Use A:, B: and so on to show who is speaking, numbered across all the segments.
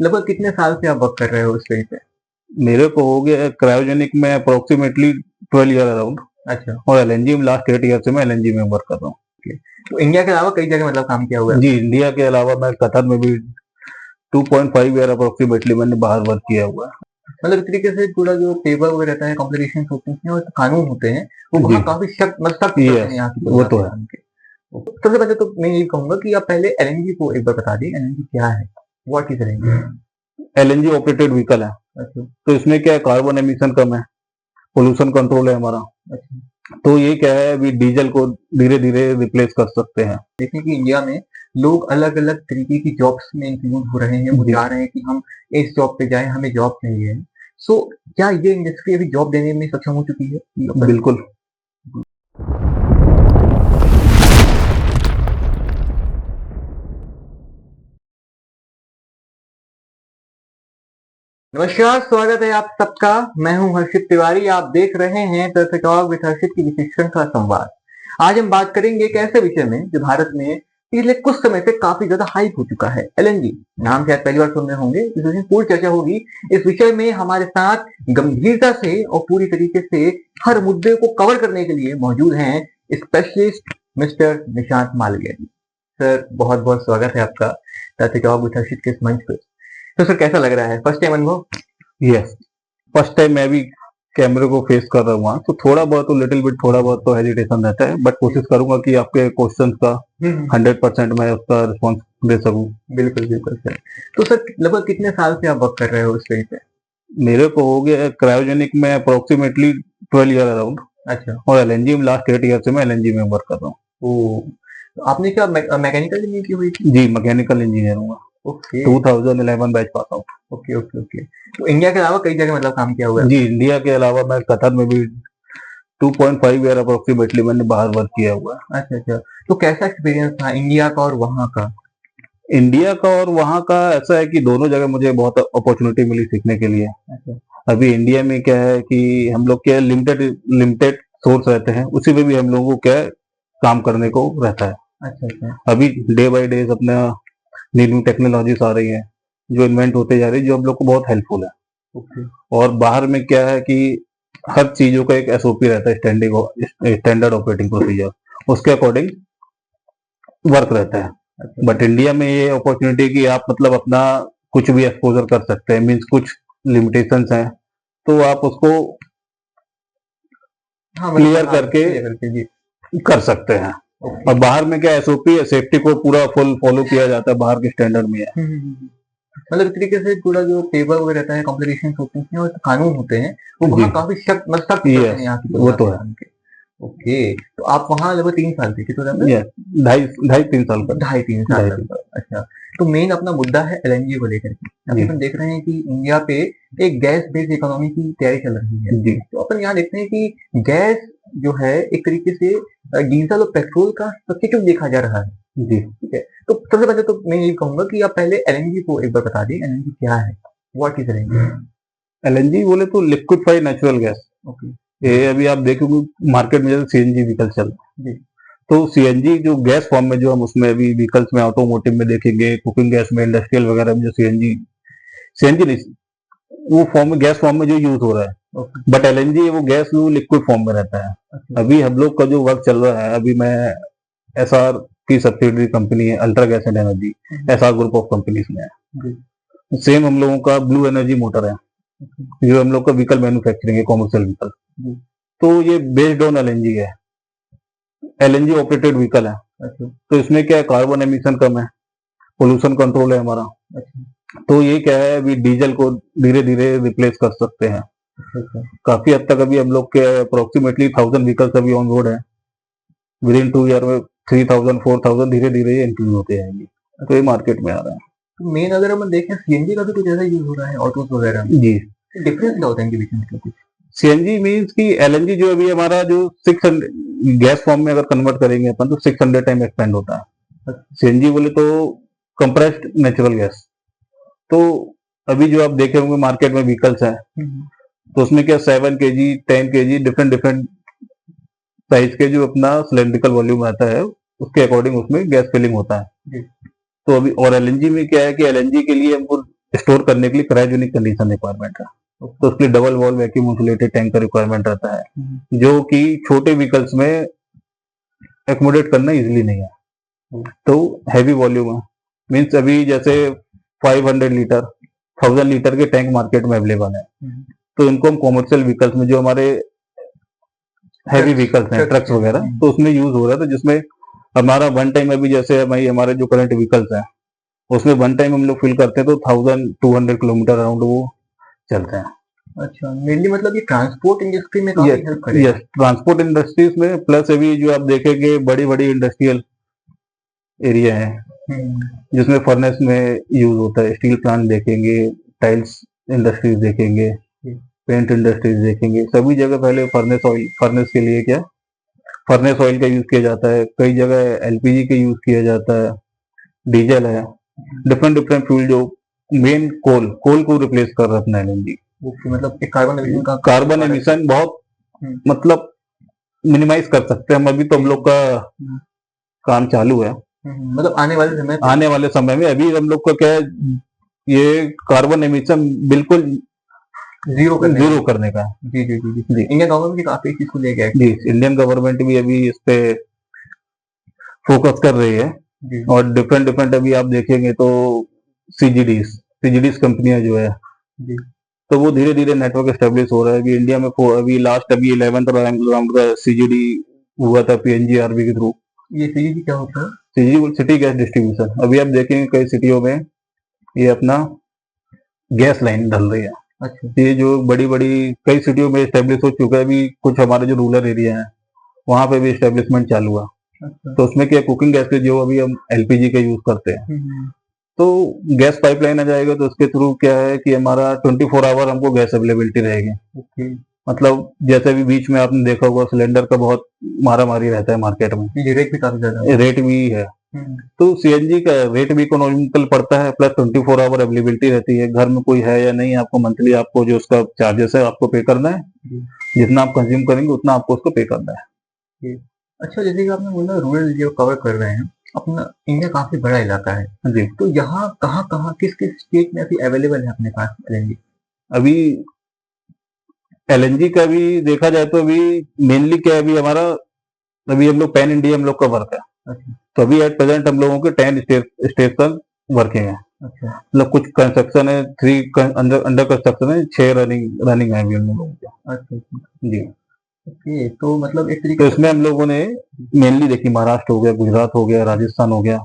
A: लगभग कितने साल से आप वर्क कर रहे हो उस फील्ड पे?
B: मेरे को हो गया क्रायोजेनिक में अप्रोक्सीमेटली 12 ईयर अराउंड।
A: अच्छा।
B: और एलएनजी में लास्ट 8 ईयर से मैं एलएनजी में वर्क कर रहा हूँ।
A: तो इंडिया के अलावा कई जगह मतलब काम किया हुआ है?
B: जी, इंडिया के अलावा मैं कतर में भी 2.5 ईयर अप्रोक्सीमेटली मैंने बाहर वर्क किया हुआ है।
A: मतलब एक तरीके से पूरा जो पेपर वगैरह रहता है, कॉम्प्लिकेशंस होते हैं और कानून होते हैं, वो
B: जी।
A: वहाँ काफ़ी सख्त होते हैं
B: यस,
A: यहाँ की
B: वो तो है।
A: तुलना में। सबसे पहले तो मैं यही कहूँगा कि आप पहले एलएनजी को एक बार बता दें, एलएनजी क्या है? What is LNG?
B: LNG operated vehicle है,
A: अच्छा,
B: तो इसमें क्या है, कार्बन एमिशन कम है, पोल्यूशन कंट्रोल है हमारा।
A: अच्छा।
B: तो ये क्या है, अभी डीजल को धीरे-धीरे रिप्लेस कर सकते हैं।
A: देखें कि इंडिया में लोग अलग-अलग तरीके की जॉब्स में इंक्लूड हो रहे हैं, वो
B: जी।
A: चाह रहे हैं कि हम इस जॉब पे जाएँ, हमें जॉब चाहिए। सो क्या ये इंडस्ट्री अभी जॉब देने में सक्षम हो चुकी है?
B: बिल्कुल।
A: नमस्कार, स्वागत है आप सबका। मैं हूं हर्षित तिवारी। आप देख रहे हैं टॉक टॉक विद हर्षित की विशेष श्रृंखला संवाद। आज हम बात करेंगे एक ऐसे विषय में जो भारत में पिछले कुछ समय से काफी ज्यादा हाइप हो चुका है, एलएनजी। नाम शायद पहली बार सुन रहे होंगे। इस विषय में पूरी चर्चा होगी। इस विषय में हमारे साथ गंभीरता से और पूरी तरीके से हर मुद्दे को कवर करने के लिए मौजूद हैं स्पेशलिस्ट मिस्टर निशांत मालवीय जी। सर, बहुत बहुत स्वागत है आपका टॉक विद हर्षित के इस मंच पे। तो सर, कैसा लग रहा है फर्स्ट टाइम अनुभव?
B: यस, फर्स्ट टाइम मैं भी कैमरे को फेस कर रहा हूँ, तो थोड़ा बहुत तो हेजिटेशन रहता है, बट कोशिश करूंगा कि आपके क्वेश्चंस का 100% मैं उसका रिस्पॉन्स दे सकूं।
A: बिल्कुल बिल्कुल सर। तो सर, लगभग कितने साल से आप वर्क कर रहे हो उस फील्ड पे?
B: मेरे को हो गया क्रायोजेनिक में अप्रोक्सीमेटली 12 ईयर अराउंड।
A: अच्छा।
B: और एलएनजी में लास्ट 8 ईयर से मैं एलएनजी में वर्क कर रहा हूँ।
A: ओ, तो आपने क्या मैकेनिकल इंजीनियरिंग की हुई थी?
B: जी, मैकेनिकल इंजीनियर हूँ।
A: Okay
B: 2011 batch pass out.
A: Okay okay okay. तो इंडिया के अलावा कई जगह मतलब काम किया हुआ है?
B: जी, इंडिया के अलावा मैं कतर में भी 2.5 ईयर अप्रोक्सीमेटली मैंने बाहर वर्क किया हुआ है।
A: अच्छा अच्छा। तो कैसा एक्सपीरियंस था इंडिया का और वहाँ का?
B: इंडिया का और वहाँ का ऐसा है कि दोनों जगह मुझे बहुत अपॉर्चुनिटी मिली सीखने के लिए।
A: अच्छा
B: अभी इंडिया में क्या है कि हम लोग क्या लिमिटेड लिमिटेड सोर्स रहते हैं, उसी में भी हम लोगों को क्या है, काम करने को रहता है।
A: अच्छा अच्छा।
B: अभी डे बाय डे अपना न्यू न्यू टेक्नोलॉजीज आ रही है, जो इन्वेंट होते जा रही है, जो हम लोग को बहुत हेल्पफुल है।
A: ओके।
B: और बाहर में क्या है कि हर चीजों का एक एसओपी रहता है, स्टैंडर्ड ऑपरेटिंग प्रोसीजर, उसके अकॉर्डिंग वर्क रहता है।
A: अच्छा
B: बट इंडिया में ये अपॉर्चुनिटी कि आप मतलब अपना कुछ भी एक्सपोजर कर सकते हैं, मीन्स कुछ लिमिटेशंस हैं, तो आप उसको
A: हाँ,
B: क्लियर
A: हाँ,
B: करके
A: clear करके जी।
B: कर सकते हैं।
A: ओके।
B: और बाहर में क्या एसओपी है, सेफ्टी को पूरा फुल फॉलो किया जाता है, बाहर के स्टैंडर्ड में है।
A: मतलब एक तरीके से पूरा जो पेपर वगैरह रहता है, कॉम्प्लिकेशंस होते हैं और कानून होते हैं, वो
B: जी।
A: वहाँ काफी सख्त होते हैं
B: यस,
A: यहाँ की
B: वो
A: तुलना
B: तो
A: में।
B: है।
A: ओके, तो आप वहाँ लगभग 3 साल थे, कितना था?
B: यस, ढाई ढाई 3 साल का।
A: ढाई 3 साल
B: ढाई तीन।
A: लगभग। अच्छा, तो मेन अपना मुद्दा है एलएनजी को लेकर के। अभी
B: जी
A: अपन देख रहे हैं कि इंडिया पे एक गैस बेस्ड इकोनॉमी की तैयारी चल रही है।
B: जी
A: तो अपन यहाँ देखते हैं कि गैस जो है एक तरीके से डीजल और पेट्रोल का सब्स्टिट्यूट देखा जा रहा है।
B: जी।
A: ठीक है, तो सबसे पहले तो मैं यही कहूंगा कि आप पहले एलएनजी को एक बार बता दें, एलएनजी क्या है? What is LNG?
B: एलएनजी बोले तो लिक्विफाइड नेचुरल गैस।
A: ओके
B: ये अभी आप देखोगे मार्केट में जैसे सीएनजी व्हीकल चल रहा है,
A: जी।
B: तो सीएनजी जो गैस फॉर्म में, जो हम उसमें अभी व्हीकल्स में ऑटोमोटिव में देखेंगे, कुकिंग गैस में, इंडस्ट्रियल वगैरह में जो सीएनजी सीएनजी नहीं, वो फॉर्म में, गैस फॉर्म में जो यूज हो रहा है।
A: ओके।
B: बट एलएनजी वो गैस वो लिक्विड फॉर्म में रहता है।
A: अच्छा
B: अभी हम लोग का जो वर्क चल रहा है, अभी मैं एसआर की सब्सिडरी कंपनी है ultra gas and energy, SR group of companies में है।
A: जी।
B: सेम हम लोगों का ब्लू एनर्जी मोटर है, जो हम लोग का व्हीकल मैन्युफैक्चरिंग है, कॉमर्शियल व्हीकल।
A: जी।
B: तो ये बेस्ड ऑन एलएनजी है, एलएनजी ऑपरेटेड व्हीकल है।
A: अच्छा
B: तो इसमें क्या है, कार्बन एमिशन कम है, पोल्यूशन कंट्रोल है हमारा।
A: अच्छा
B: तो ये क्या है, अभी डीजल को धीरे धीरे रिप्लेस कर सकते हैं।
A: अच्छा।
B: काफी हद तक अभी हम लोग के अप्रोक्सीमेटली 1000 व्हीकल्स अभी ऑन रोड है। विद इन 2 ईयर में 3000 4000 धीरे धीरे ये इंक्रीज होते जाएंगे। तो ये मार्केट में आ रहा है।
A: तो मेन अगर हम देखें सीएनजी का भी कुछ ऐसा यूज हो रहा है ऑटोज वगैरह में।
B: जी।
A: डिफरेंस क्या होता है इनके बीच में, मतलब कुछ?
B: सीएनजी मीन्स की एलएनजी जो अभी हमारा जो 600 गैस फॉर्म में अगर कन्वर्ट करेंगे अपन, तो 600 टाइम एक्सपेंड होता है। सीएनजी बोले तो कंप्रेस्ड नेचुरल गैस। तो अभी जो आप देखे होंगे मार्केट में व्हीकल्स हैं, तो उसमें क्या 7 kg 10 kg different different size के जो अपना सिलेंड्रिकल वॉल्यूम आता है, उसके अकॉर्डिंग उसमें गैस फिलिंग होता है।
A: जी।
B: तो अभी और एलएनजी में क्या है कि एलएनजी के लिए हमको स्टोर करने के लिए क्रायोजेनिक कंडीशन रिक्वायरमेंट है। तो उसके लिए double wall vacuum insulated tank का रिक्वायरमेंट रहता है, जो कि छोटे व्हीकल्स में एकोमोडेट करना इजीली नहीं है। तो हैवी वॉल्यूम है, मीन्स अभी जैसे 500 लीटर 1000 लीटर के टैंक मार्केट में अवेलेबल है, तो इनको हम कॉमर्शियल व्हीकल्स में, जो हमारे हैवी व्हीकल्स हैं, ट्रक्स वगैरह, तो उसमें यूज हो रहा था, जिसमें हमारा वन टाइम, अभी जैसे हमारे जो करंट व्हीकल्स हैं उसमें वन टाइम हम लोग फिल करते हैं तो 1200 किलोमीटर अराउंड वो चलते हैं।
A: अच्छा, मेनली मतलब ये ट्रांसपोर्ट इंडस्ट्री में काफी हेल्प करेगा।
B: यस, ट्रांसपोर्ट इंडस्ट्रीज में, प्लस अभी जो आप देखेंगे बड़ी बड़ी इंडस्ट्रियल एरिया है जिसमें फर्नेस में यूज होता है, स्टील प्लांट देखेंगे, टाइल्स इंडस्ट्रीज देखेंगे, पेंट इंडस्ट्रीज देखेंगे, सभी जगह पहले फर्नेस के लिए क्या फर्नेस ऑयल का यूज किया जाता है, कई जगह एलपीजी का यूज किया जाता है, डीजल है, डिफरेंट डिफरेंट फ्यूल, जो मेन कोल को रिप्लेस कर रहा है अपना एलएनजी।
A: मतलब
B: कार्बन एमिशन बहुत मतलब मिनिमाइज कर सकते हैं हम। अभी तो हम लोग का काम चालू है,
A: मतलब आने वाले समय
B: में अभी हम लोग का क्या है, ये कार्बन एमिशन बिल्कुल जीरो करने का।
A: जी जी जी जी, इंडियन गवर्नमेंट भी काफी चीज को ले गया
B: जी, इंडियन गवर्नमेंट भी अभी इस पे फोकस कर रही है, और डिफरेंट डिफरेंट अभी आप देखेंगे तो सीजीडीज कंपनियां जो है, तो वो धीरे धीरे नेटवर्क एस्टेब्लिश हो रहा है। अभी इंडिया में अभी लास्ट 11th राउंड का सीजीडी हुआ था पीएनजीआरबी के थ्रू।
A: ये सीजीडी क्या होता है?
B: CGD city gas distribution. अभी आप देखेंगे कई सिटियों में ये अपना गैस लाइन डल रही है।
A: अच्छा।
B: ये जो बड़ी बड़ी कई सिटियों में एस्टेब्लिश हो चुका है, अभी कुछ हमारे जो रूरल एरिया है वहां पे भी एस्टेब्लिशमेंट चालू हुआ। अच्छा। तो उसमें क्या कुकिंग गैस के जो अभी हम एलपीजी का यूज करते हैं, तो गैस पाइपलाइन आ जाएगा, तो उसके थ्रू क्या है कि हमारा 24 आवर हमको गैस अवेलेबिलिटी रहेगी। मतलब जैसे अभी बीच में आपने देखा होगा सिलेंडर का बहुत मारा मारी रहता है मार्केट में,
A: रेट भी काफी ज्यादा
B: रेट भी है, तो सीएनजी का रेट भी इकोनॉमिकल पड़ता है, प्लस 24 आवर अवेलेबिलिटी रहती है। घर में कोई है या नहीं, आपको मंथली आपको जो उसका चार्जेस है आपको पे करना है, जितना आप कंज्यूम करेंगे उतना आपको उसको पे करना है।
A: अच्छा, जैसे कि आपने बोला रूरल एरिया कवर कर रहे हैं, अपना इंडिया काफी बड़ा इलाका है
B: जी,
A: तो यहाँ कहाँ कहाँ किस किस स्टेट में अभी अवेलेबल है अपने पास एलएनजी?
B: अभी एलएनजी का भी देखा जाए तो अभी मेनली क्या है, अभी हमारा अभी हम लोग पैन इंडिया हम लोग का वर्क है। अच्छा। तो अभी एट प्रेजेंट हम लोगों के 10 स्टेट तक वर्किंग है। अच्छा। मतलब कुछ कंस्ट्रक्शन है, 3 अंडर कंस्ट्रक्शन है, 6 रनिंग है अभी हम लोगों के।
A: अच्छा
B: जी।
A: ओके, तो मतलब एक तरीके
B: तो इसमें हम लोगों ने मेनली देखी महाराष्ट्र हो गया, गुजरात हो गया, राजस्थान हो गया,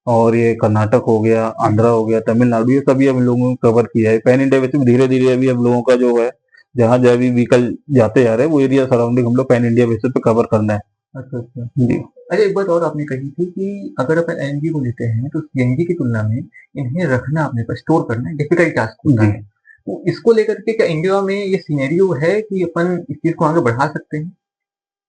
B: और ये कर्नाटक हो गया, आंध्रा हो गया, तमिलनाडु, ये सभी हम लोगों ने कवर किया है। पैन इंडिया बेसिस धीरे धीरे अभी हम लोगों का जो है, जहाँ जहाँ भी व्हीकल जाते जा रहे हैं वो एरिया सराउंडिंग हम लोग पैन इंडिया बेसिस पे कवर करना है।
A: अच्छा अच्छा जी। अच्छा, एक बात और आपने कही थी कि अगर अपन एलएनजी को लेते हैं तो सीएनजी की तुलना में इन्हें रखना, अपने पास स्टोर करना डिफिकल्ट टास्क होता है। तो इसको लेकर के क्या इंडिया में ये सिनेरियो है कि अपन इस चीज को आगे बढ़ा सकते हैं?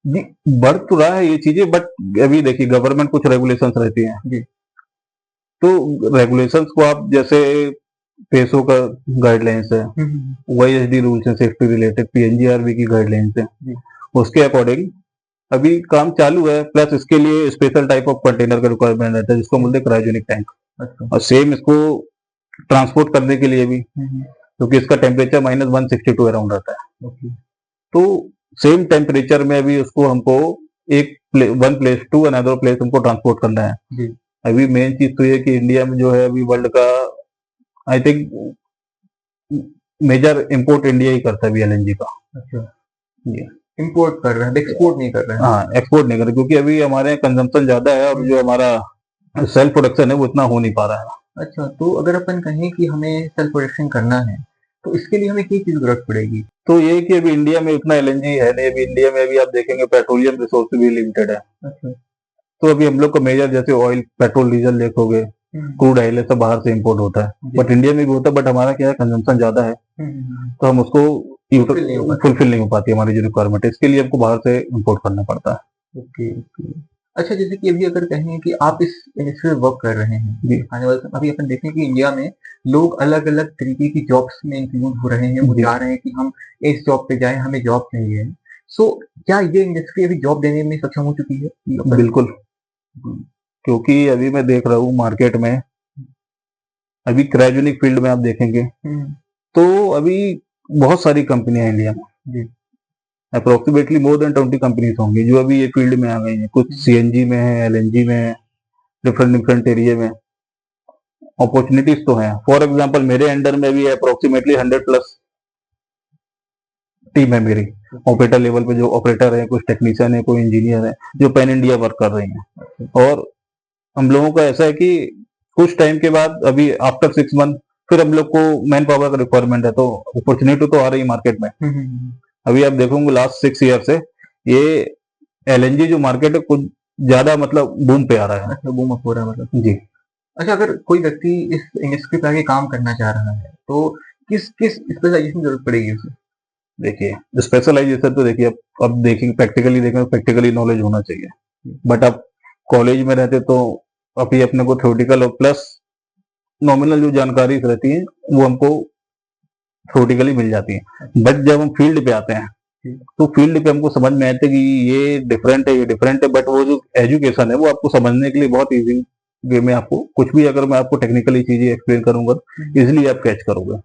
B: जी, बढ़ तो रहा है ये चीजें, बट अभी देखिए गवर्नमेंट कुछ रेगुलेशंस रहती हैं जी, तो रेगुलेशंस को आप जैसे पेसो का गाइडलाइंस है, वाईएसडी रूल्स है सेफ्टी रिलेटेड, पीएनजीआरबी की गाइडलाइंस है, उसके अकॉर्डिंग अभी काम चालू है। प्लस इसके लिए स्पेशल टाइप ऑफ कंटेनर का रिक्वायरमेंट रहता है जिसको बोलते हैं क्रायोजेनिक टैंक। अच्छा। और सेम इसको ट्रांसपोर्ट करने के लिए भी, क्योंकि इसका टेम्परेचर -162 अराउंड रहता है। तो सेम टेम्परेचर में अभी उसको हमको one place to another place हमको ट्रांसपोर्ट करना है जी। अभी मेन चीज तो ये कि इंडिया में जो है अभी वर्ल्ड का I think major import India ही करता है अभी एलएनजी का। अच्छा जी,
A: इंपोर्ट कर रहे हैं, एक्सपोर्ट नहीं कर रहे हैं।
B: हाँ, एक्सपोर्ट नहीं कर रहे, क्योंकि अभी हमारे कंजम्पशन ज्यादा है और जो हमारा सेल्फ प्रोडक्शन है वो इतना हो नहीं पा रहा है।
A: अच्छा, तो अगर अपन कहें कि हमें सेल्फ प्रोडक्शन करना है तो इसके लिए हमें क्या चीज जरूरत पड़ेगी?
B: तो ये कि अभी इंडिया में उतना एलएनजी है नहीं। अभी इंडिया में अभी आप देखेंगे पेट्रोलियम रिसोर्स भी लिमिटेड है। अच्छा। तो अभी हम लोग का मेजर जैसे ऑयल, पेट्रोल, डीजल देखोगे, क्रूड ऑयल सब बाहर से इंपोर्ट होता है, बट इंडिया में भी होता है, बट हमारा क्या है कंजम्पशन ज्यादा है, तो हम उसको फुलफिल नहीं हो पाती हमारी जो रिक्वायरमेंट है, इसके लिए हमको बाहर से इंपोर्ट करना पड़ता है।
A: Okay okay. अच्छा, जैसे कि अभी अगर कहें कि आप इस इंडस्ट्री में वर्क कर रहे हैं जी, आने वाले अभी अपन देखें कि इंडिया में लोग अलग अलग तरीके की जॉब्स में इंक्लूड हो रहे हैं, वो चाह रहे हैं कि हम इस जॉब पे जाएं, हमें जॉब चाहिए। सो क्या ये इंडस्ट्री अभी जॉब देने में सक्षम हो चुकी है?
B: बिल्कुल, क्योंकि अभी मैं देख रहा हूँ मार्केट में अभी क्रायोजेनिक फील्ड में आप देखेंगे तो अभी बहुत सारी कंपनियां हैं इंडिया में
A: जी।
B: अप्रोक्सीमेटली मोर देन 20 कंपनीज होंगी जो अभी ये फील्ड में आ गई हैं। कुछ सीएनजी में है, एलएनजी में है, डिफरेंट डिफरेंट एरिया में अपॉर्चुनिटीज तो हैं। फॉर एग्जांपल मेरे अंडर में भी अप्रोक्सीमेटली 100+ टीम है मेरी। ऑपरेटर लेवल पे जो ऑपरेटर है, कुछ टेक्नीशियन है, कोई इंजीनियर है जो पैन इंडिया वर्क कर रहे हैं। और हम लोगों का ऐसा है कि कुछ टाइम के बाद अभी आफ्टर 6 मंथ फिर हम लोग को मैन पावर का रिक्वायरमेंट है, तो अपॉर्चुनिटी तो आ रही है मार्केट में। अभी आप देखोगे लास्ट 6 ईयर से ये एलएनजी जो मार्केट है कुछ ज्यादा मतलब बूम पे आ रहा है।
A: अच्छा, बूम अप हो रहा है मतलब।
B: जी।
A: अच्छा, अगर कोई व्यक्ति इस इंडस्ट्री पे आगे काम करना चाह रहा है तो किस किस स्पेशलाइजेशन की जरूरत पड़ेगी उसे?
B: देखिए स्पेशलाइजेशन तो देखिए अब देखिए प्रैक्टिकली देखें, प्रैक्टिकली नॉलेज होना चाहिए। बट अब कॉलेज में रहते तो अभी अपने को थ्योरेटिकल और प्लस नॉमिनल जो जानकारी रहती है वो हमको थ्योरेटिकली मिल जाती है। बट जब हम फील्ड पे आते हैं तो फील्ड पे हमको समझ में आता है कि ये डिफरेंट है, ये डिफरेंट है। बट वो जो एजुकेशन है वो आपको समझने के लिए बहुत इजी वे में आपको कुछ भी अगर मैं आपको टेक्निकली चीजें एक्सप्लेन करूंगा इजिली आप कैच करोगे।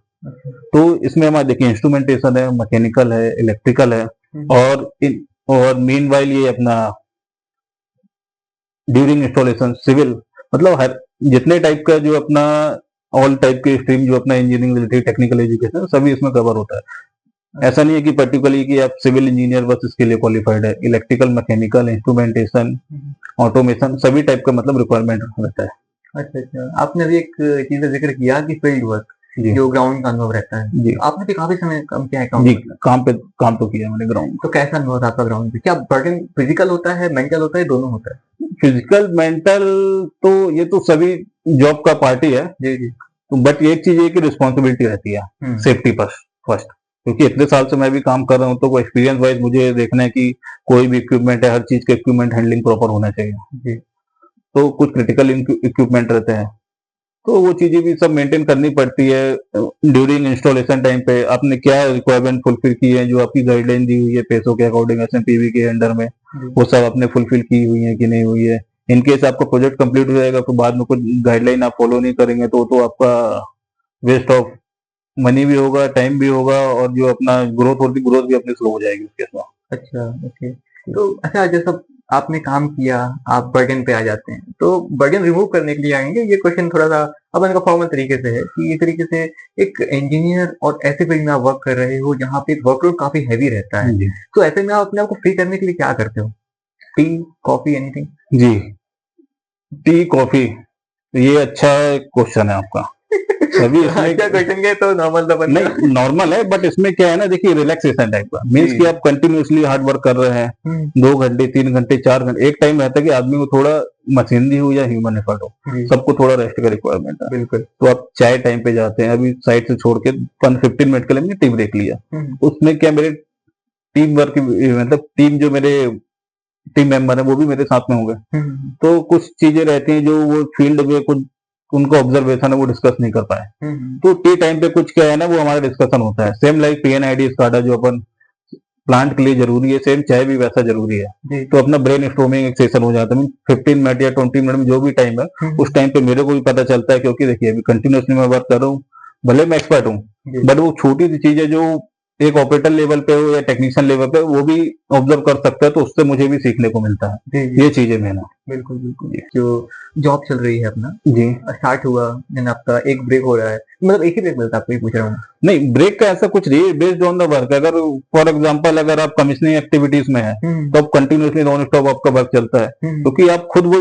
B: तो इसमें हमारे देखिए इंस्ट्रूमेंटेशन है, मैकेनिकल है, इलेक्ट्रिकल है और मीनवाइल ये अपना ड्यूरिंग इंस्टॉलेशन सिविल, मतलब हर जितने टाइप का जो अपना ऑल टाइप के स्ट्रीम जो अपना इंजीनियरिंग रिलेटेड टेक्निकल एजुकेशन सभी इसमें कवर होता है। ऐसा नहीं है कि पर्टिकुलरली कि आप सिविल इंजीनियर बस इसके लिए क्वालिफाइड है। इलेक्ट्रिकल, मैकेनिकल, इंस्ट्रूमेंटेशन, ऑटोमेशन सभी टाइप का मतलब रिक्वायरमेंट रहता है।
A: अच्छा अच्छा, आपने अभी एक चीज का जिक्र किया कि फील्ड वर्क, जो ग्राउंड का अनुभव रहता है
B: जी।
A: आपने भी काफी समय काम किया है
B: जी, काम तो किया मैंने ग्राउंड।
A: तो कैसा अनुभव था आपका ग्राउंड पे? क्या बर्डन फिजिकल होता है, मेंटल होता है, दोनों होता है?
B: फिजिकल मेंटल तो ये तो सभी जॉब का पार्ट ही है
A: जी जी।
B: तो बट एक चीज है कि रिस्पॉन्सिबिलिटी रहती है सेफ्टी फर्स्ट, क्योंकि इतने साल से मैं भी काम कर रहा हूँ तो एक्सपीरियंस वाइज मुझे देखना है कि कोई भी इक्विपमेंट है, हर चीज का इक्विपमेंट हैंडलिंग प्रॉपर होना चाहिए
A: जी।
B: तो कुछ क्रिटिकल इक्विपमेंट रहते हैं तो वो चीजें भी सब मेंटेन करनी पड़ती है। ड्यूरिंग इंस्टॉलेशन टाइम पे आपने क्या रिक्वायरमेंट फुलफिल की है, जो आपकी गाइडलाइन दी हुई है पैसों के अकॉर्डिंग एसएमपीवी के अंडर में, वो सब आपने फुलफिल की हुई है कि नहीं हुई है। इनकेस आपका प्रोजेक्ट कंप्लीट हो जाएगा तो बाद में कुछ गाइडलाइन आप फॉलो नहीं करेंगे तो आपका वेस्ट ऑफ मनी भी होगा, टाइम भी होगा और जो अपना ग्रोथ होती ग्रोथ भी अपनी स्लो हो जाएगी उसके साथ।
A: अच्छा ओके। तो अच्छा, जैसा आपने काम किया, आप बर्डन पे आ जाते हैं, तो बर्डन रिमूव करने के लिए आएंगे। ये क्वेश्चन थोड़ा सा अब इनका फॉर्मल तरीके से है कि इस तरीके से एक इंजीनियर और ऐसे फील्ड में आप वर्क कर रहे हो जहाँ पे वर्कलोड काफी हैवी रहता है, तो ऐसे में आप अपने आप को फ्री करने के लिए क्या करते हो? Tea, coffee, anything?
B: जी, टी कॉफी, ये अच्छा क्वेश्चन है आपका। सभी इसमें
A: अच्छा क्वेश्चन के तो नॉर्मल तो
B: नहीं नॉर्मल है बट इसमें क्या है ना, देखिए रिलैक्सेशन टाइप का मीन्स कि आप कंटिन्यूअसली हार्ड वर्क कर रहे हैं 2 घंटे 3 घंटे 4 घंटे, एक टाइम रहता है कि आदमी को थोड़ा मशीनरी हो या ह्यूमन एफर्ट हो, सबको थोड़ा रेस्ट का रिक्वायरमेंट है। बिल्कुल। तो आप चाय टाइम पे जाते हैं, अभी साइड से छोड़ के 15 मिनट के लिए टी ब्रेक लिया, उसमें क्या मेरे टीम वर्क मतलब टीम जो मेरे टीम मेंबर है वो भी मेरे साथ में होंगे तो कुछ चीजें रहती हैं जो वो फील्ड में कुछ उनको ऑब्जर्वेशन है वो डिस्कस नहीं कर पाए तो टी टाइम पे कुछ क्या है ना वो हमारा डिस्कशन होता है। सेम लाइक पीएनआईडी स्काडा जो अपन प्लांट के लिए जरूरी है, सेम चाय भी वैसा जरूरी है। तो अपना ब्रेन स्टॉर्मिंग एक सेशन हो जाता है 15 मिनट या 20 मिनट में जो भी टाइम है उस टाइम पे मेरे को भी पता चलता है, क्योंकि देखिए अभी कंटिन्यूसली मैं वर्क कर रहा हूँ, भले मैं एक्सपर्ट हूँ बट वो छोटी सी चीज है जो एक ऑपरेटर लेवल पे हो या टेक्नीशियन लेवल पे वो भी ऑब्जर्व कर सकता है तो उससे मुझे भी सीखने को मिलता है। ये चीजें मैंने
A: बिल्कुल बिल्कुल। जो जॉब चल रही है अपना
B: जी
A: स्टार्ट हुआ देन आपका एक ब्रेक हो रहा है, मतलब एक ही ब्रेक मिलता है आपको? पूछ रहा हूँ
B: नहीं, ब्रेक का ऐसा कुछ नहीं है, बेस्ड ऑन द वर्क। अगर फॉर एग्जांपल अगर आप कमीशनिंग एक्टिविटीज में है तो अब कंटिन्यूसली नॉन स्टॉप आपका वर्क चलता है क्योंकि आप खुद वो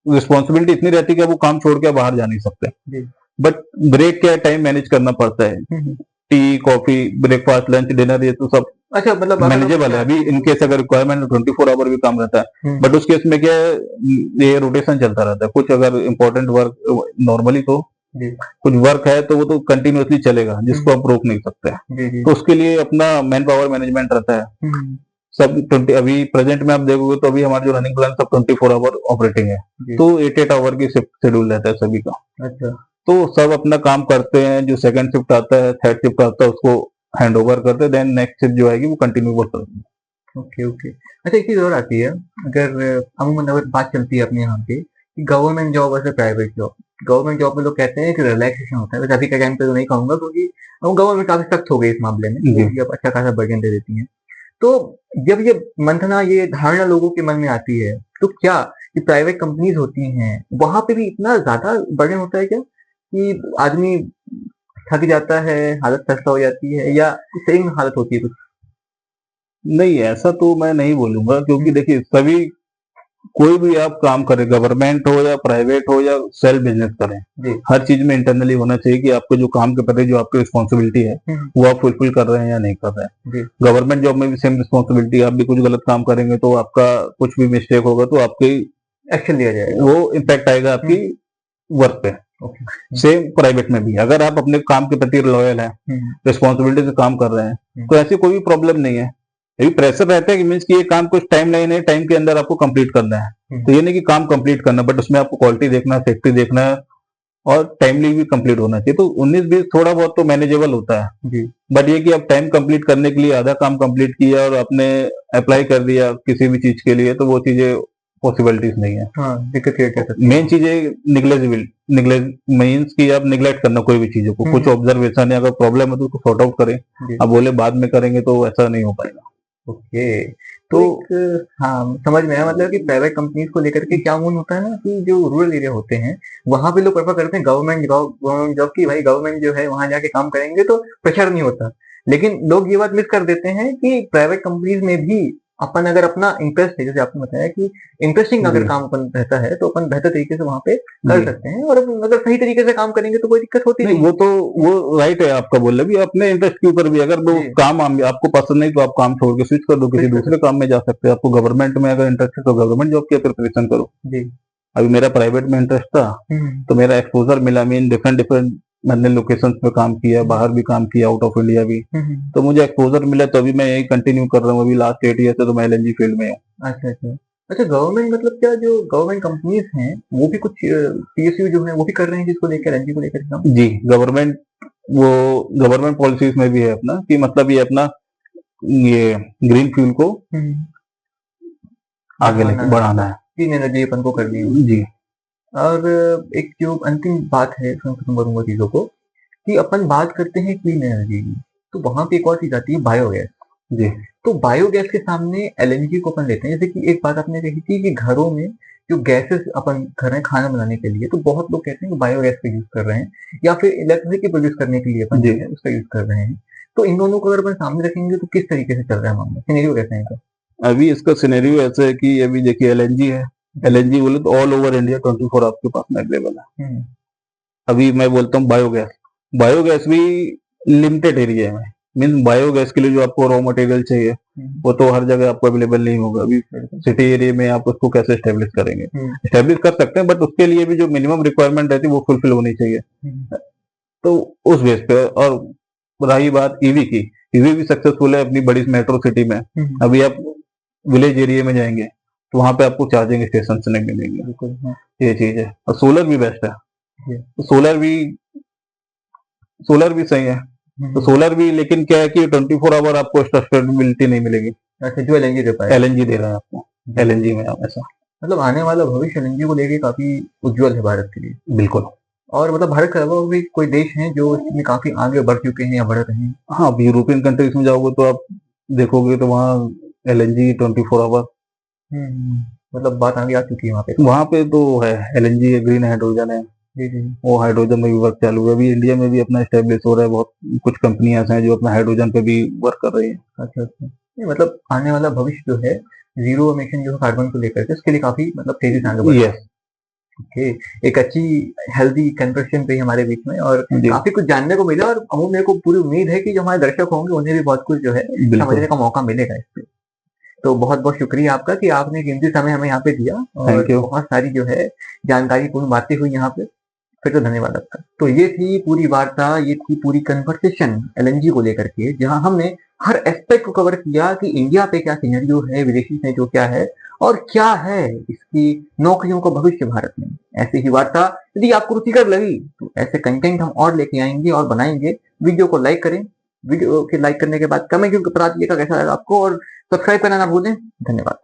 B: रिस्पॉन्सिबिलिटी इतनी रहती है कि वो काम छोड़ के बाहर जा नहीं सकते। बट ब्रेक क्या टाइम मैनेज करना पड़ता है, tea coffee breakfast lunch dinner ये तो सब
A: अच्छा मतलब
B: मैनेजेबल है। अभी इनकेस अगर रिक्वायरमेंट 24 आवर भी काम रहता है बट उस केस में क्या है ये रोटेशन चलता रहता है। कुछ अगर इंपॉर्टेंट वर्क नॉर्मली तो कुछ वर्क है तो वो तो कंटिन्यूसली चलेगा जिसको आप रोक नहीं सकते, तो उसके लिए अपना मैन पावर मैनेजमेंट रहता है सब 20। अभी प्रेजेंट में आप देखोगे तो अभी हमारा जो रनिंग प्लान सब 24 आवर ऑपरेटिंग है तो 8 आवर की शेड्यूल रहता है सभी का। अच्छा, तो सब अपना काम करते हैं, जो सेकंड शिफ्ट आता है थर्ड शिफ्ट आता है उसको हैंड ओवर करते हैं, देन नेक्स्ट शिफ्ट जो आएगी वो कंटिन्यू वर्क करते हैं।
A: Okay okay. अच्छा, एक चीज और आती है, अगर अमूमन अगर बात चलती है अपने यहाँ पे government job versus private job. Government job में लोग कहते हैं कि रिलैक्सेशन होता है, वैसे अभी के टाइम पे तो नहीं कहूंगा, क्योंकि अब गवर्नमेंट काफी सख्त हो गई इस मामले में,
B: जी।
A: वो भी अब अच्छा खासा बर्डन दे देती है। तो जब ये मंथना, ये धारणा लोगों के मन में आती है, तो क्या ये प्राइवेट कंपनीज होती हैं वहां पे भी इतना ज्यादा बर्डन होता है क्या, कि आदमी थक जाता है, हालत खस्ता हो जाती है, या सही में हालत होती है कुछ?
B: नहीं, ऐसा तो मैं नहीं बोलूंगा, क्योंकि
A: हम्म,
B: देखिए सभी, कोई भी आप काम करें, गवर्नमेंट हो या प्राइवेट हो या सेल्फ बिजनेस करें,
A: जी।
B: हर चीज में इंटरनली होना चाहिए कि आपको जो काम के प्रति जो आपकी रिस्पॉन्सिबिलिटी है
A: हम्म,
B: वो आप फुलफिल कर रहे हैं या नहीं कर रहे हैं।
A: जी।
B: गवर्नमेंट जॉब में भी सेम रिस्पॉन्सिबिलिटी, आप भी कुछ गलत काम करेंगे तो आपका कुछ भी मिस्टेक होगा तो आपकी
A: एक्शन लिया जाएगा।
B: वो इम्पैक्ट आएगा आपकी वर्क पे।
A: ओके।
B: सेम प्राइवेट में भी अगर आप अपने काम के प्रति लॉयल हैं, रिस्पॉन्सिबिलिटी से काम कर रहे हैं, तो ऐसी कोई भी प्रॉब्लम नहीं है। यही प्रेशर रहता है कि मीन्स कि ये काम कुछ टाइम लाइन है, टाइम के अंदर आपको कंप्लीट करना है, तो ये नहीं कि काम कंप्लीट करना, बट उसमें आपको क्वालिटी देखना है, सेफ्टी देखना है, और टाइमली भी कंप्लीट होना चाहिए। तो 19-20 थोड़ा बहुत तो मैनेजेबल होता है,
A: जी।
B: बट ये कि आप टाइम कंप्लीट करने के लिए आधा काम कंप्लीट किया और आपने अप्लाई कर दिया किसी भी चीज के लिए, तो वो चीजें पॉसिबिलिटीज नहीं है।
A: हाँ, दिक्कत क्रिएट कर सकती है।
B: मेन चीज है निग्लेजिबल, मीन्स कि आप निग्लेक्ट करना कोई भी चीजों को, कुछ ऑब्जर्वेशन है, अगर प्रॉब्लम है तो उसको सॉर्ट आउट करें।
A: जी।
B: अब बोले बाद में करेंगे तो ऐसा नहीं हो पाएगा।
A: ओके। तो एक, हाँ, समझ में आया, मतलब कि प्राइवेट कंपनीज को लेकर के क्या मूड होता है ना, कि जो रूरल एरिया होते हैं वहां पे लोग प्रेफर करते हैं गवर्नमेंट जॉब की, भाई गवर्नमेंट जो है वहां जाके काम करेंगे तो प्रेशर नहीं होता। लेकिन लोग ये बात मिस कर देते हैं कि प्राइवेट कंपनीज में भी अपन अगर अपना इंटरेस्ट है, जैसे आपने बताया कि इंटरेस्टिंग अगर
B: जी।
A: काम अपन रहता है तो अपन बेहतर तरीके से वहां पे कर
B: जी।
A: सकते हैं, और अपन अगर सही तरीके से काम करेंगे तो कोई दिक्कत होती
B: नहीं,
A: नहीं।
B: वो तो वो राइट है आपका बोलना भी, अपने इंटरेस्ट के ऊपर भी, अगर वो
A: जी।
B: काम आपको पसंद नहीं तो आप काम छोड़ के स्विच कर दो, किसी
A: स्विच कर
B: दूसरे काम में जा सकते हैं। आपको गवर्नमेंट में अगर इंटरेस्ट है तो गवर्नमेंट जॉब की प्रिपरेशन करो।
A: जी।
B: अभी मेरा प्राइवेट में इंटरेस्ट था,
A: हम्म।
B: तो मेरा एक्सपोजर मिला, मीन डिफरेंट डिफरेंट मैंने लोकेशंस पे काम किया, बाहर भी काम किया, आउट ऑफ इंडिया भी,
A: हम्म।
B: तो मुझे एक्सपोजर मिला, तो अभी मैं यही कंटिन्यू कर रहा हूँ। अभी लास्ट 8 ईयर से तो मैं एलएनजी फील्ड में हूँ।
A: अच्छा, अच्छा। अच्छा, गवर्नमेंट मतलब क्या, जो गवर्नमेंट कंपनीज हैं वो भी कुछ पीएसयू जो है वो भी कर रहे हैं जिसको लेकर, एनजी को लेकर काम?
B: जी, गवर्नमेंट, वो गवर्नमेंट पॉलिसीज में भी है अपना, कि मतलब ये अपना ये ग्रीन फ्यूल को आगे लेके बढ़ाना है।
A: क्लीन एनर्जी अपन को करनी है।
B: जी।
A: और एक जो अंतिम बात है, इसमें खत्म करूंगा चीजों को, कि अपन बात करते हैं क्लीन एनर्जी की, तो वहां पे एक और चीज आती है, बायोगैस।
B: जी।
A: तो बायोगैस के सामने एलएनजी को अपन लेते हैं। जैसे कि एक बात आपने कही थी कि घरों में जो गैसेस अपन कर रहे हैं खाना बनाने के लिए, तो बहुत लोग कहते हैं कि बायोगैस का यूज कर रहे हैं, या फिर इलेक्ट्रिसिटी प्रोड्यूस करने के लिए अपन जो
B: जी।
A: है उसका यूज कर रहे हैं। तो इन दोनों को अगर अपन सामने रखेंगे तो किस तरीके से चल रहा है मामला, सिनेरियो कैसे है इनका?
B: अभी इसका सिनेरियो ऐसा है कि अभी देखिए एलएनजी है, एलएनजी बोले तो ऑल ओवर इंडिया 24 आपके पास में अवेलेबल है। अभी मैं बोलता हूँ बायोगैस, बायोगैस भी लिमिटेड एरिया में, मीन बायोगैस के लिए जो आपको रॉ मटेरियल चाहिए वो तो हर जगह आपको अवेलेबल नहीं होगा। अभी सिटी एरिया में आप उसको कैसे स्टेब्लिश करेंगे? स्टेब्लिश कर सकते हैं, बट उसके लिए भी जो मिनिमम रिक्वायरमेंट रहती है वो फुलफिल होनी चाहिए। तो उस बेस पे, और रही बात ईवी की, ईवी भी सक्सेसफुल है अपनी बड़ी मेट्रो सिटी में। अभी आप विलेज एरिया में जाएंगे तो वहां पे आपको चार्जिंग स्टेशन नहीं मिलेंगे। ये चीज है, और सोलर भी बेस्ट है। तो सोलर भी सही है। तो सोलर भी, लेकिन क्या है कि 24 आवर आपको सस्टेनेबिलिटी नहीं मिलेगी।
A: अच्छा, जो एलएनजी दे पाए,
B: एलएनजी दे रहे हैं आपको, एलएनजी में आप ऐसा,
A: मतलब आने वाला भविष्य एलएनजी को लेके काफी उज्जवल है भारत के लिए।
B: बिल्कुल।
A: और मतलब भारत के अलावा भी कोई देश हैं जो इसमें काफी आगे बढ़ चुके हैं या बढ़ रहे हैं?
B: हाँ, अब यूरोपियन कंट्रीज में जाओगे तो आप देखोगे तो वहाँ एलएनजी 24 आवर,
A: मतलब बात आगे आ चुकी है वहाँ पे।
B: वहाँ पे तो है एलएनजी है, ग्रीन हाइड्रोजन है।
A: जी, जी।
B: वो हाइड्रोजन में भी वर्क चालू है। अभी इंडिया में भी अपना स्टेब्लिश हो रहा है, बहुत कुछ कंपनियां हैं जो अपना हाइड्रोजन पे भी वर्क कर रही है।
A: अच्छा, अच्छा। नहीं, मतलब आने वाला भविष्य जो है जीरो एमिशन जो है कार्बन को लेकर के, उसके लिए काफी मतलब तेजी से आगे बढ़ रहा है।
B: यस।
A: ओके। एक अच्छी हेल्दी कन्वर्सेशन रही हमारे बीच में, और काफी कुछ जानने को मिला, और मेरे को पूरी उम्मीद है कि जो हमारे दर्शक होंगे उन्हें भी बहुत कुछ जो है समझने का मौका मिलेगा इससे। तो बहुत बहुत शुक्रिया आपका कि आपने कीमती समय हमें यहाँ पे दिया, और बहुत सारी जो है जानकारी पूर्ण बातें हुई यहाँ पे। फिर तो धन्यवाद आपका। तो ये थी पूरी वार्ता, ये थी पूरी कन्वर्सेशन एलएनजी को लेकर के, जहां हमने हर एस्पेक्ट को कवर किया कि इंडिया पे क्या सिनेरियो है, विदेशी से जो क्या है, और क्या है इसकी नौकरियों का भविष्य भारत में। ऐसी ही वार्ता यदि आपको रुचिकर लगी तो ऐसे कंटेंट हम और लेके आएंगे और बनाएंगे। वीडियो को लाइक करें, वीडियो के लाइक करने के बाद कमेंट बता दिएगा कैसा लगा आपको, और सब्सक्राइब करना ना भूलें। धन्यवाद।